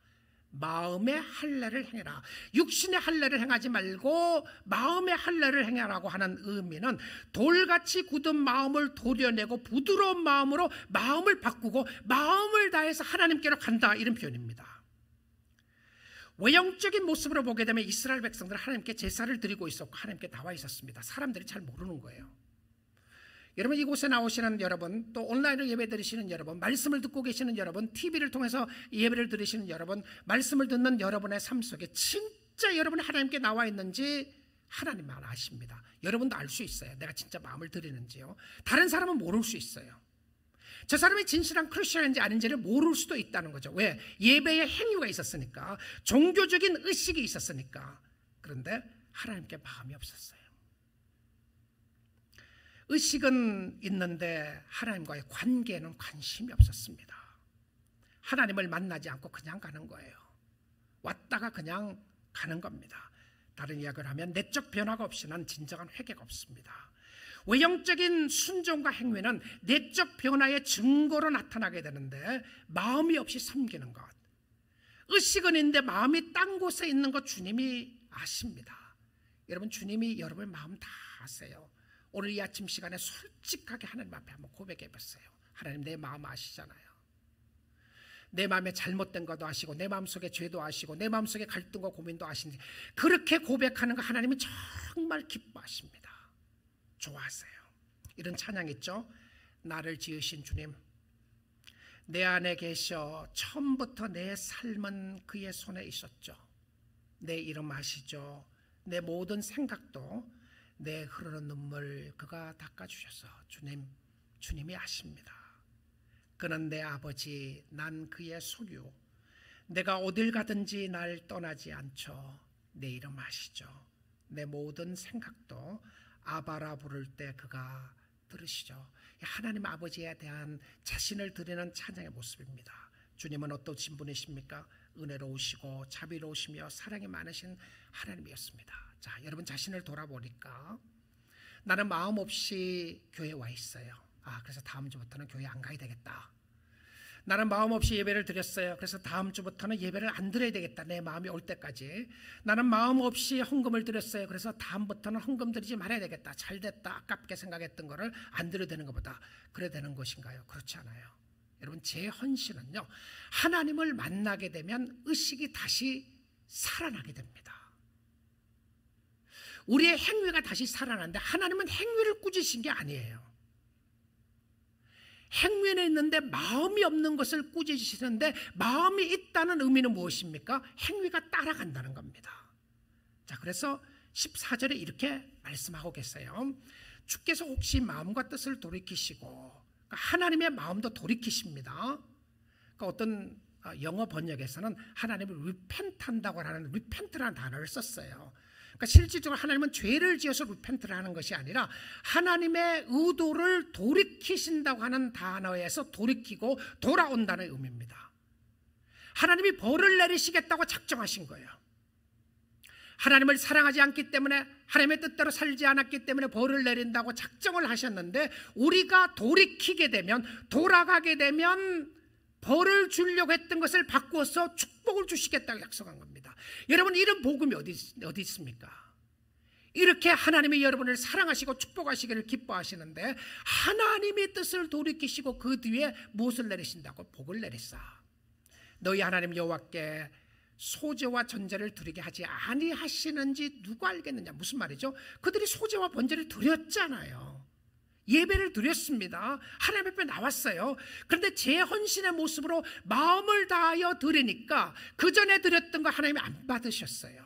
마음의 할례를 행해라. 육신의 할례를 행하지 말고 마음의 할례를 행하라고 하는 의미는 돌같이 굳은 마음을 도려내고 부드러운 마음으로 마음을 바꾸고 마음을 다해서 하나님께로 간다, 이런 표현입니다. 외형적인 모습으로 보게 되면 이스라엘 백성들은 하나님께 제사를 드리고 있었고 하나님께 나와 있었습니다. 사람들이 잘 모르는 거예요. 여러분, 이곳에 나오시는 여러분, 또 온라인으로 예배 드리시는 여러분, 말씀을 듣고 계시는 여러분, TV를 통해서 예배를 들으시는 여러분, 말씀을 듣는 여러분의 삶 속에 진짜 여러분이 하나님께 나와 있는지 하나님만 아십니다. 여러분도 알 수 있어요. 내가 진짜 마음을 드리는지요. 다른 사람은 모를 수 있어요. 저 사람이 진실한 크리스천인지 아닌지를 모를 수도 있다는 거죠. 왜? 예배의 행위가 있었으니까, 종교적인 의식이 있었으니까. 그런데 하나님께 마음이 없었어요. 의식은 있는데 하나님과의 관계에는 관심이 없었습니다. 하나님을 만나지 않고 그냥 가는 거예요. 왔다가 그냥 가는 겁니다. 다른 이야기를 하면 내적 변화가 없이는 진정한 회개가 없습니다. 외형적인 순종과 행위는 내적 변화의 증거로 나타나게 되는데 마음이 없이 섬기는 것, 의식은 있는데 마음이 딴 곳에 있는 것 주님이 아십니다. 여러분, 주님이 여러분의 마음 다 아세요. 오늘 이 아침 시간에 솔직하게 하나님 앞에 한번 고백해 보세요. 하나님, 내 마음 아시잖아요. 내 마음에 잘못된 것도 아시고 내 마음속에 죄도 아시고 내 마음속에 갈등과 고민도 아시는데, 그렇게 고백하는 거 하나님이 정말 기뻐하십니다. 좋아하세요. 이런 찬양 있죠. 나를 지으신 주님, 내 안에 계셔 처음부터 내 삶은 그의 손에 있었죠. 내 이름 아시죠? 내 모든 생각도 내 흐르는 눈물 그가 닦아주셔서 주님이 아십니다. 그는 내 아버지, 난 그의 소유. 내가 어딜 가든지 날 떠나지 않죠. 내 이름 아시죠? 내 모든 생각도 아바라 부를 때 그가 들으시죠. 하나님 아버지에 대한 자신을 드리는 찬양의 모습입니다. 주님은 어떠신 분이십니까? 은혜로우시고 자비로우시며 사랑이 많으신 하나님이었습니다. 자, 여러분 자신을 돌아보니까 나는 마음 없이 교회에 와 있어요. 그래서 다음 주부터는 교회 안 가야 되겠다. 나는 마음 없이 예배를 드렸어요. 그래서 다음 주부터는 예배를 안 드려야 되겠다. 내 마음이 올 때까지. 나는 마음 없이 헌금을 드렸어요. 그래서 다음부터는 헌금 드리지 말아야 되겠다. 잘됐다. 아깝게 생각했던 거를 안 드려야 되는 것보다 그래야 되는 것인가요? 그렇지 않아요. 여러분, 제 헌신은요, 하나님을 만나게 되면 의식이 다시 살아나게 됩니다. 우리의 행위가 다시 살아나는데 하나님은 행위를 꾸짖으신 게 아니에요. 행위는 있는데 마음이 없는 것을 꾸짖으시는데, 마음이 있다는 의미는 무엇입니까? 행위가 따라간다는 겁니다. 자, 그래서 14절에 이렇게 말씀하고 계세요. 주께서 혹시 마음과 뜻을 돌이키시고, 그러니까 하나님의 마음도 돌이키십니다. 그러니까 어떤 영어 번역에서는 하나님을 repent한다고 하는 repent라는 단어를 썼어요. 그러니까 실질적으로 하나님은 죄를 지어서 리펜트를 하는 것이 아니라 하나님의 의도를 돌이키신다고 하는 단어에서 돌이키고 돌아온다는 의미입니다. 하나님이 벌을 내리시겠다고 작정하신 거예요. 하나님을 사랑하지 않기 때문에, 하나님의 뜻대로 살지 않았기 때문에 벌을 내린다고 작정을 하셨는데, 우리가 돌이키게 되면, 돌아가게 되면 벌을 주려고 했던 것을 바꾸어서 축복을 주시겠다고 약속한 겁니다. 여러분, 이런 복음이 어디 있습니까? 이렇게 하나님이 여러분을 사랑하시고 축복하시기를 기뻐하시는데, 하나님의 뜻을 돌이키시고 그 뒤에 무엇을 내리신다고? 복을 내리사. 너희 하나님 여호와께 소제와 전제를 드리게 하지 아니하시는지 누가 알겠느냐. 무슨 말이죠? 그들이 소제와 번제를 드렸잖아요. 예배를 드렸습니다. 하나님 앞에 나왔어요. 그런데 제 헌신의 모습으로 마음을 다하여 드리니까 그 전에 드렸던 거 하나님이 안 받으셨어요.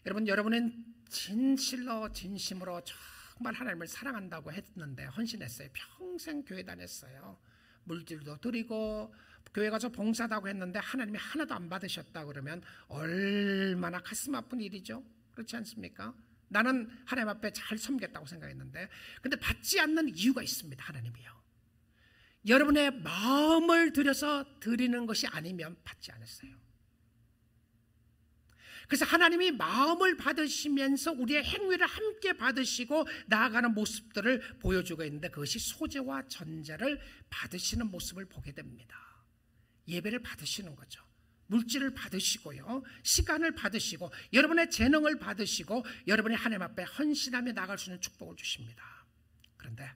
여러분, 여러분은 진심으로 정말 하나님을 사랑한다고 했는데 헌신했어요. 평생 교회 다녔어요. 물질도 드리고 교회 가서 봉사하고 했는데 하나님이 하나도 안 받으셨다 그러면 얼마나 가슴 아픈 일이죠. 그렇지 않습니까? 나는 하나님 앞에 잘 섬겼다고 생각했는데, 근데 받지 않는 이유가 있습니다. 하나님이요. 여러분의 마음을 들여서 드리는 것이 아니면 받지 않았어요. 그래서 하나님이 마음을 받으시면서 우리의 행위를 함께 받으시고 나아가는 모습들을 보여주고 있는데, 그것이 소제와 전제를 받으시는 모습을 보게 됩니다. 예배를 받으시는 거죠. 물질을 받으시고요, 시간을 받으시고 여러분의 재능을 받으시고 여러분이 하나님 앞에 헌신하며 나갈 수 있는 축복을 주십니다. 그런데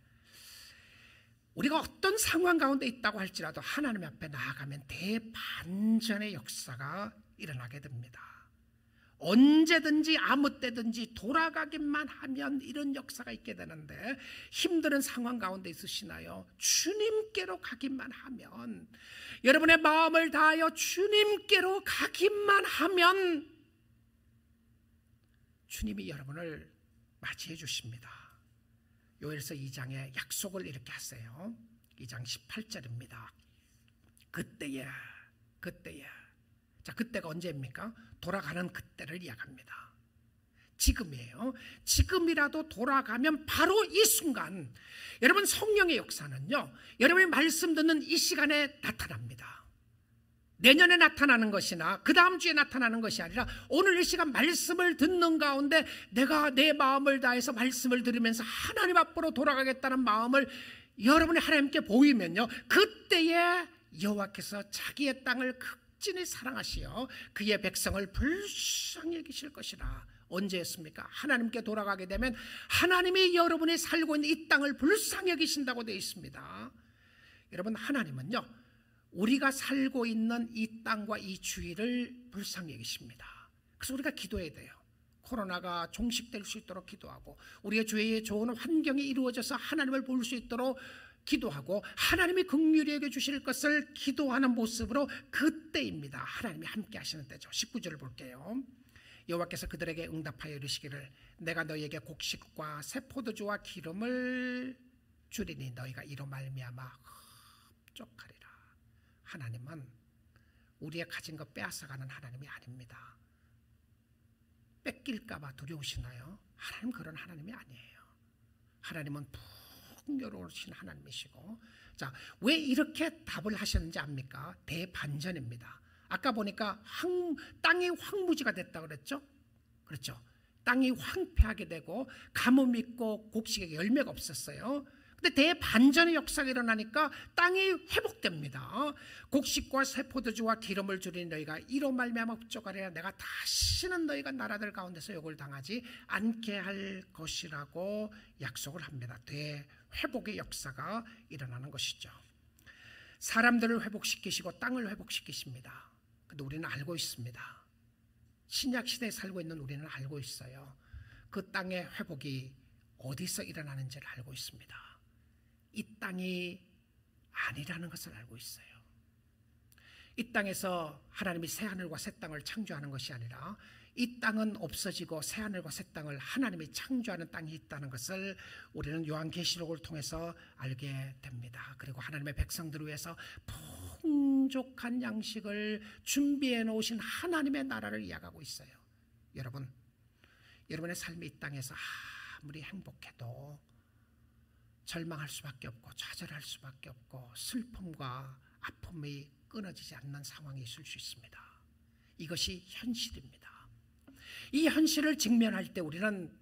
우리가 어떤 상황 가운데 있다고 할지라도 하나님 앞에 나아가면 대반전의 역사가 일어나게 됩니다. 언제든지 아무 때든지 돌아가기만 하면 이런 역사가 있게 되는데, 힘든 상황 가운데 있으시나요? 주님께로 가기만 하면, 여러분의 마음을 다하여 주님께로 가기만 하면 주님이 여러분을 맞이해 주십니다. 요엘서 2장에 약속을 이렇게 하세요. 2장 18절입니다. 그때에 자, 그때가 언제입니까? 돌아가는 그때를 이야기합니다. 지금이에요. 지금이라도 돌아가면 바로 이 순간, 여러분, 성령의 역사는요, 여러분이 말씀 듣는 이 시간에 나타납니다. 내년에 나타나는 것이나 그 다음 주에 나타나는 것이 아니라 오늘 이 시간 말씀을 듣는 가운데 내가 내 마음을 다해서 말씀을 들으면서 하나님 앞으로 돌아가겠다는 마음을 여러분이 하나님께 보이면요, 그때에 여호와께서 자기의 땅을 극진히 사랑하시어 그의 백성을 불쌍히 여기실 것이라. 언제였습니까? 하나님께 돌아가게 되면 하나님이 여러분이 살고 있는 이 땅을 불쌍히 여기신다고 되어 있습니다. 여러분, 하나님은요, 우리가 살고 있는 이 땅과 이 주위를 불쌍히 여기십니다. 그래서 우리가 기도해야 돼요. 코로나가 종식될 수 있도록 기도하고, 우리의 죄의 좋은 환경이 이루어져서 하나님을 볼 수 있도록 기도하고 하나님이 긍휼히 여겨 주실 것을 기도하는 모습으로 그때입니다. 하나님이 함께 하시는 때죠. 19절을 볼게요. 여호와께서 그들에게 응답하여 이르시기를 내가 너희에게 곡식과 새 포도주와 기름을 주리니 너희가 이로 말미암아 흡족하리라. 하나님은 우리의 가진 것 빼앗아가는 하나님이 아닙니다. 뺏길까 봐 두려우시나요? 하나님 그런 하나님이 아니에요. 하나님은 풍요로우신 하나님이시고, 자, 왜 이렇게 답을 하셨는지 압니까? 대반전입니다. 아까 보니까 땅이 황무지가 됐다 그랬죠? 그렇죠. 땅이 황폐하게 되고 가뭄 있고 곡식에 열매가 없었어요. 근데 대반전의 역사가 일어나니까 땅이 회복됩니다. 곡식과 새 포도주와 기름을 주린 너희가 이로 말미암아 흡족하리라. 내가 다시는 너희가 나라들 가운데서 욕을 당하지 않게 할 것이라고 약속을 합니다. 대회복의 역사가 일어나는 것이죠. 사람들을 회복시키시고 땅을 회복시키십니다. 근데 우리는 알고 있습니다. 신약 시대에 살고 있는 우리는 알고 있어요. 그 땅의 회복이 어디서 일어나는지를 알고 있습니다. 이 땅이 아니라는 것을 알고 있어요. 이 땅에서 하나님이 새하늘과 새 땅을 창조하는 것이 아니라 이 땅은 없어지고 새하늘과 새 땅을 하나님이 창조하는 땅이 있다는 것을 우리는 요한계시록을 통해서 알게 됩니다. 그리고 하나님의 백성들을 위해서 풍족한 양식을 준비해 놓으신 하나님의 나라를 이야기하고 있어요. 여러분, 여러분의 삶이 이 땅에서 아무리 행복해도 절망할 수밖에 없고 좌절할 수밖에 없고 슬픔과 아픔이 끊어지지 않는 상황이 있을 수 있습니다. 이것이 현실입니다. 이 현실을 직면할 때 우리는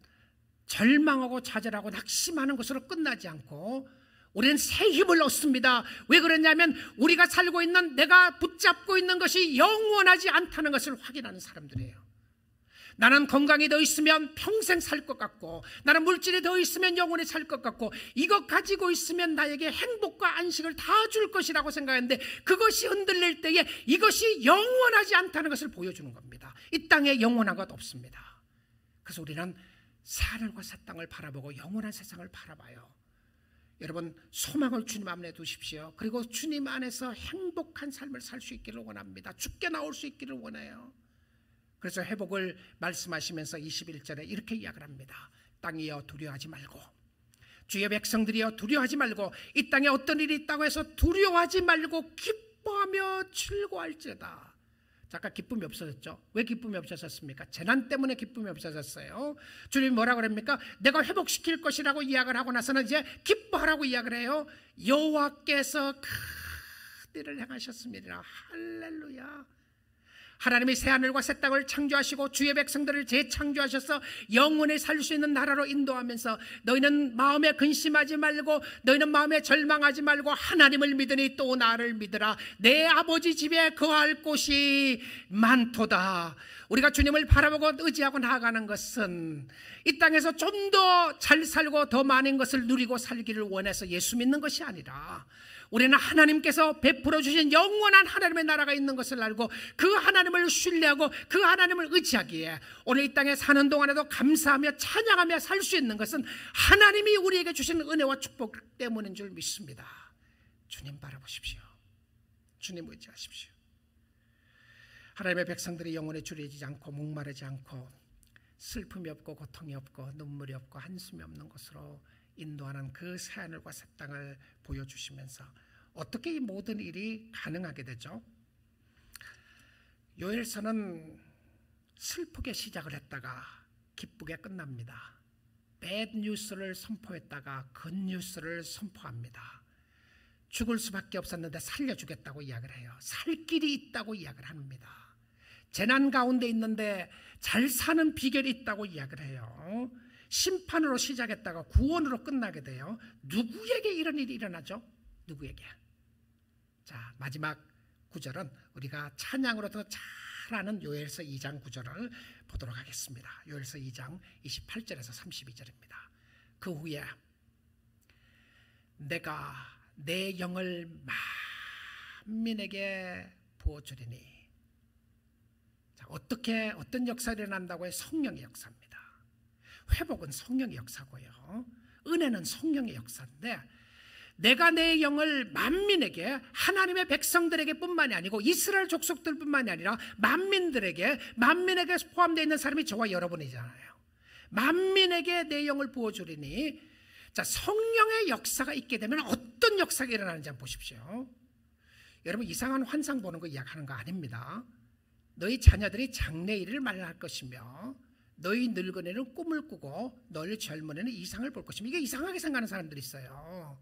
절망하고 좌절하고 낙심하는 것으로 끝나지 않고 우리는 새 힘을 얻습니다. 왜 그러냐면 우리가 살고 있는, 내가 붙잡고 있는 것이 영원하지 않다는 것을 확인하는 사람들이에요. 나는 건강이 더 있으면 평생 살 것 같고, 나는 물질이 더 있으면 영원히 살 것 같고, 이것 가지고 있으면 나에게 행복과 안식을 다 줄 것이라고 생각했는데 그것이 흔들릴 때에 이것이 영원하지 않다는 것을 보여주는 겁니다. 이 땅에 영원한 것 없습니다. 그래서 우리는 새하늘과 새 땅을 바라보고 영원한 세상을 바라봐요. 여러분, 소망을 주님 안에 두십시오. 그리고 주님 안에서 행복한 삶을 살 수 있기를 원합니다. 죽게 나올 수 있기를 원해요. 그래서 회복을 말씀하시면서 21절에 이렇게 이야기를 합니다. 땅이여 두려워하지 말고, 주의 백성들이여 두려워하지 말고, 이 땅에 어떤 일이 있다고 해서 두려워하지 말고 기뻐하며 즐거워할지어다. 아까 기쁨이 없어졌죠? 왜 기쁨이 없어졌습니까? 재난 때문에 기쁨이 없어졌어요. 주님이 뭐라고 그럽니까? 내가 회복시킬 것이라고 이야기를 하고 나서는 이제 기뻐하라고 이야기를 해요. 여호와께서 큰 일을 행하셨습니다. 할렐루야. 하나님이 새하늘과 새 땅을 창조하시고 주의 백성들을 재창조하셔서 영원히 살 수 있는 나라로 인도하면서 너희는 마음에 근심하지 말고, 너희는 마음에 절망하지 말고 하나님을 믿으니 또 나를 믿으라. 내 아버지 집에 거할 곳이 많도다. 우리가 주님을 바라보고 의지하고 나아가는 것은 이 땅에서 좀 더 잘 살고 더 많은 것을 누리고 살기를 원해서 예수 믿는 것이 아니라, 우리는 하나님께서 베풀어 주신 영원한 하나님의 나라가 있는 것을 알고 그 하나님을 신뢰하고 그 하나님을 의지하기에 오늘 이 땅에 사는 동안에도 감사하며 찬양하며 살 수 있는 것은 하나님이 우리에게 주신 은혜와 축복 때문인 줄 믿습니다. 주님 바라보십시오. 주님 의지하십시오. 하나님의 백성들이 영원히 줄이지 않고 목마르지 않고 슬픔이 없고 고통이 없고 눈물이 없고 한숨이 없는 곳으로 인도하는 그 새하늘과 새 땅을 보여주시면서 어떻게 이 모든 일이 가능하게 되죠? 요엘서는 슬프게 시작을 했다가 기쁘게 끝납니다. 배드 뉴스를 선포했다가 굿 뉴스를 선포합니다. 죽을 수밖에 없었는데 살려주겠다고 이야기를 해요. 살 길이 있다고 이야기를 합니다. 재난 가운데 있는데 잘 사는 비결이 있다고 이야기를 해요. 심판으로 시작했다가 구원으로 끝나게 돼요. 누구에게 이런 일이 일어나죠? 누구에게? 자, 마지막 구절은 우리가 찬양으로 더 잘 아는 요엘서 2장 9절을 보도록 하겠습니다. 요엘서 2장 28절에서 32절입니다. 그 후에 내가 내 영을 만민에게 부어주리니, 자, 어떤 역사가 일어난다고 해요? 성령의 역사입니다. 회복은 성령의 역사고요, 은혜는 성령의 역사인데, 내가 내 영을 만민에게, 하나님의 백성들에게 뿐만이 아니고 이스라엘 족속들 뿐만이 아니라 만민에게 포함되어 있는 사람이 저와 여러분이잖아요. 만민에게 내 영을 부어주리니, 자, 성령의 역사가 있게 되면 어떤 역사가 일어나는지 한번 보십시오. 여러분, 이상한 환상 보는 거 이야기하는 거 아닙니다. 너희 자녀들이 장래일을 말할 것이며 너희 늙은이는 꿈을 꾸고 너희 젊은이는 이상을 볼 것이며, 이게 이상하게 생각하는 사람들이 있어요.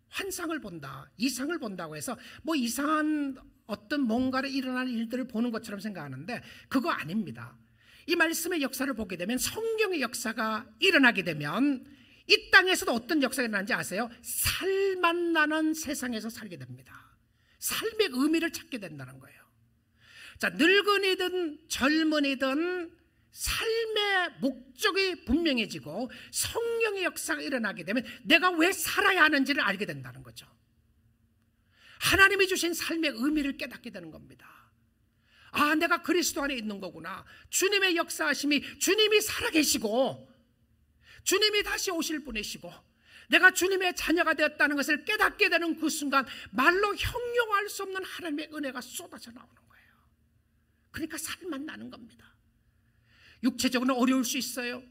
환상을 본다, 이상을 본다고 해서 뭐 이상한 어떤 뭔가를 일어나는 일들을 보는 것처럼 생각하는데 그거 아닙니다. 이 말씀의 역사를 보게 되면, 성경의 역사가 일어나게 되면 이 땅에서도 어떤 역사가 일어나는지 아세요? 살만 나는 세상에서 살게 됩니다. 삶의 의미를 찾게 된다는 거예요. 자, 늙은이든 젊은이든 삶의 목적이 분명해지고 성령의 역사가 일어나게 되면 내가 왜 살아야 하는지를 알게 된다는 거죠. 하나님이 주신 삶의 의미를 깨닫게 되는 겁니다. 아, 내가 그리스도 안에 있는 거구나. 주님의 역사하심이, 주님이 살아계시고 주님이 다시 오실 분이시고 내가 주님의 자녀가 되었다는 것을 깨닫게 되는 그 순간 말로 형용할 수 없는 하나님의 은혜가 쏟아져 나오는 거예요. 그러니까 살만 나는 겁니다. 육체적으로 어려울 수 있어요.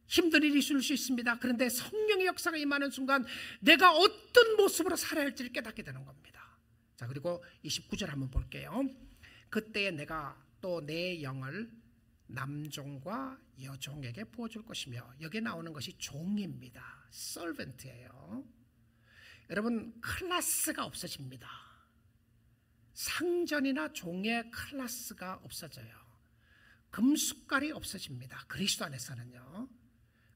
힘든 일이 있을 수 있습니다. 그런데 성령의 역사가 임하는 순간 내가 어떤 모습으로 살아야 할지를 깨닫게 되는 겁니다. 자, 그리고 29절 한번 볼게요. 그때에 내가 또 내 영을 남종과 여종에게 부어줄 것이며, 여기에 나오는 것이 종입니다. servant예요. 여러분, 클래스가 없어집니다. 상전이나 종의 클래스가 없어져요. 금숟갈이 없어집니다. 그리스도 안에서는요.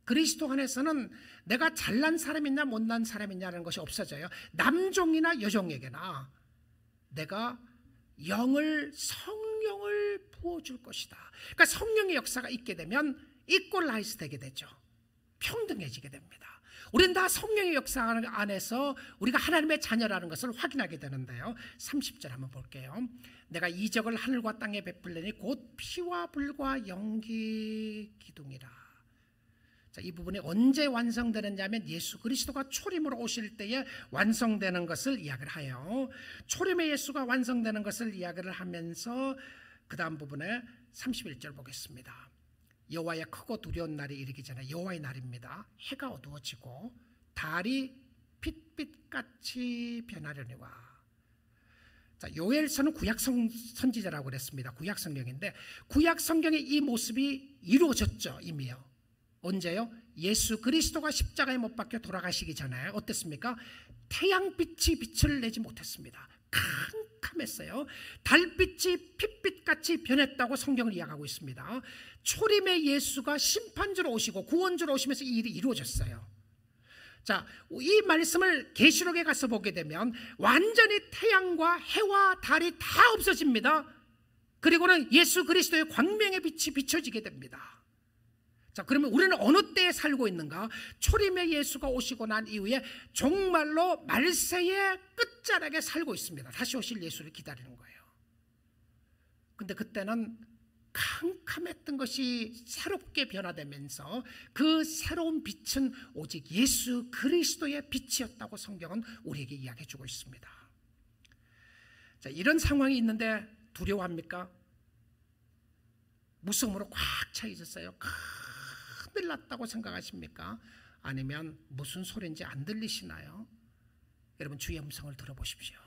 그리스도 안에서는 내가 잘난 사람이냐 못난 사람이냐는 것이 없어져요. 남종이나 여종에게나 내가 성령을 부어줄 것이다. 그러니까 성령의 역사가 있게 되면 이퀄라이즈 되게 되죠. 평등해지게 됩니다. 우리는 다 성령의 역사 안에서 우리가 하나님의 자녀라는 것을 확인하게 되는데요. 30절 한번 볼게요. 내가 이적을 하늘과 땅에 베풀려니 곧 피와 불과 연기 기둥이라. 자, 이 부분이 언제 완성되느냐 하면 예수 그리스도가 초림으로 오실 때에 완성되는 것을 이야기를 해요. 초림의 예수가 완성되는 것을 이야기를 하면서 그 다음 부분에 31절 보겠습니다. 여호와의 크고 두려운 날이 이르기 전에, 여호와의 날입니다. 해가 어두워지고 달이 빛빛같이 변하려니와. 자, 요엘서는 구약 선지자라고 그랬습니다. 구약 성경인데 구약 성경의 이 모습이 이루어졌죠. 이미요. 언제요? 예수 그리스도가 십자가에 못 박혀 돌아가시기 전에 어땠습니까? 태양빛이 빛을 내지 못했습니다. 캄캄했어요. 달빛이 핏빛같이 변했다고 성경을 이야기하고 있습니다. 초림의 예수가 심판주로 오시고 구원주로 오시면서 이 일이 이루어졌어요. 자, 이 말씀을 계시록에 가서 보게 되면 완전히 태양과 해와 달이 다 없어집니다. 그리고는 예수 그리스도의 광명의 빛이 비춰지게 됩니다. 자, 그러면 우리는 어느 때에 살고 있는가? 초림의 예수가 오시고 난 이후에 정말로 말세의 끝자락에 살고 있습니다. 다시 오실 예수를 기다리는 거예요. 근데 그때는 캄캄했던 것이 새롭게 변화되면서 그 새로운 빛은 오직 예수 그리스도의 빛이었다고 성경은 우리에게 이야기해 주고 있습니다. 자, 이런 상황이 있는데 두려워합니까? 무서움으로 꽉 차 있었어요. 큰일 났다고 생각하십니까? 아니면 무슨 소리인지 안 들리시나요? 여러분, 주의 음성을 들어보십시오.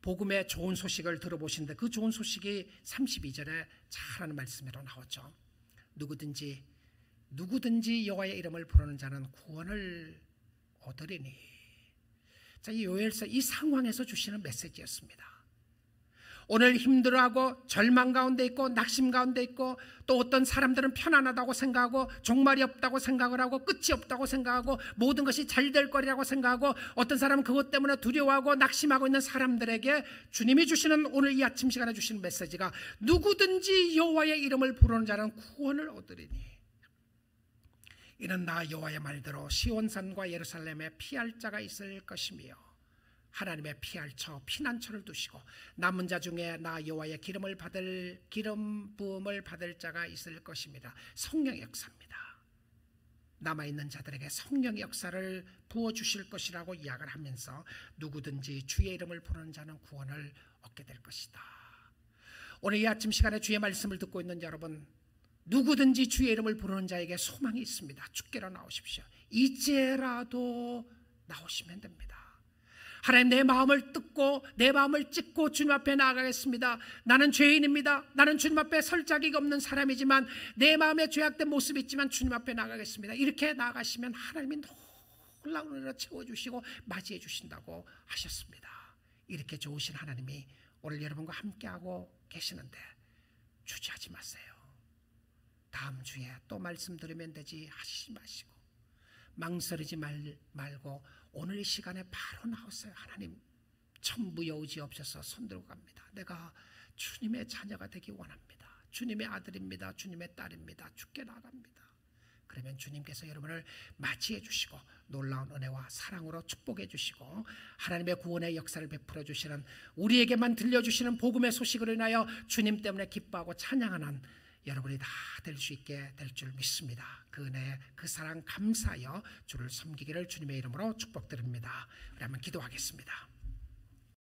복음의 좋은 소식을 들어보시는데 그 좋은 소식이 32절에 잘하는 말씀으로 나오죠. 누구든지 여호와의 이름을 부르는 자는 구원을 얻으리니. 자, 이 요엘서 이 상황에서 주시는 메시지였습니다. 오늘 힘들어하고 절망 가운데 있고 낙심 가운데 있고, 또 어떤 사람들은 편안하다고 생각하고 종말이 없다고 생각을 하고 끝이 없다고 생각하고 모든 것이 잘 될 거리라고 생각하고, 어떤 사람은 그것 때문에 두려워하고 낙심하고 있는 사람들에게 주님이 주시는, 오늘 이 아침 시간에 주시는 메시지가 누구든지 여호와의 이름을 부르는 자는 구원을 얻으리니. 이는 나 여호와의 말대로 시온산과 예루살렘에 피할 자가 있을 것이며 하나님의 피할처 피난처를 두시고 남은 자 중에 나 여호와의 기름 부음을 받을 자가 있을 것입니다. 성령의 역사입니다. 남아있는 자들에게 성령의 역사를 부어주실 것이라고 이야기를 하면서 누구든지 주의 이름을 부르는 자는 구원을 얻게 될 것이다. 오늘 이 아침 시간에 주의 말씀을 듣고 있는 여러분, 누구든지 주의 이름을 부르는 자에게 소망이 있습니다. 주께로 나오십시오. 이제라도 나오시면 됩니다. 하나님, 내 마음을 뜯고 내 마음을 찢고 주님 앞에 나아가겠습니다. 나는 죄인입니다. 나는 주님 앞에 설 자격이 없는 사람이지만 내 마음에 죄악된 모습이 있지만 주님 앞에 나아가겠습니다. 이렇게 나아가시면 하나님이 놀라운 은혜로 채워주시고 맞이해 주신다고 하셨습니다. 이렇게 좋으신 하나님이 오늘 여러분과 함께하고 계시는데 주저하지 마세요. 다음 주에 또 말씀 들으면 되지 하시지 마시고 망설이지 말고 오늘 이 시간에 바로 나오세요. 하나님, 천부여우지 없어서 손들고 갑니다. 내가 주님의 자녀가 되기 원합니다. 주님의 아들입니다. 주님의 딸입니다. 주께 나갑니다. 그러면 주님께서 여러분을 맞이해 주시고 놀라운 은혜와 사랑으로 축복해 주시고 하나님의 구원의 역사를 베풀어 주시는, 우리에게만 들려주시는 복음의 소식으로 인하여 주님 때문에 기뻐하고 찬양하는 여러분이 다 될 수 있게 될 줄 믿습니다. 그 은혜, 그 사랑 감사하여 주를 섬기기를 주님의 이름으로 축복드립니다. 우리 한번 기도하겠습니다.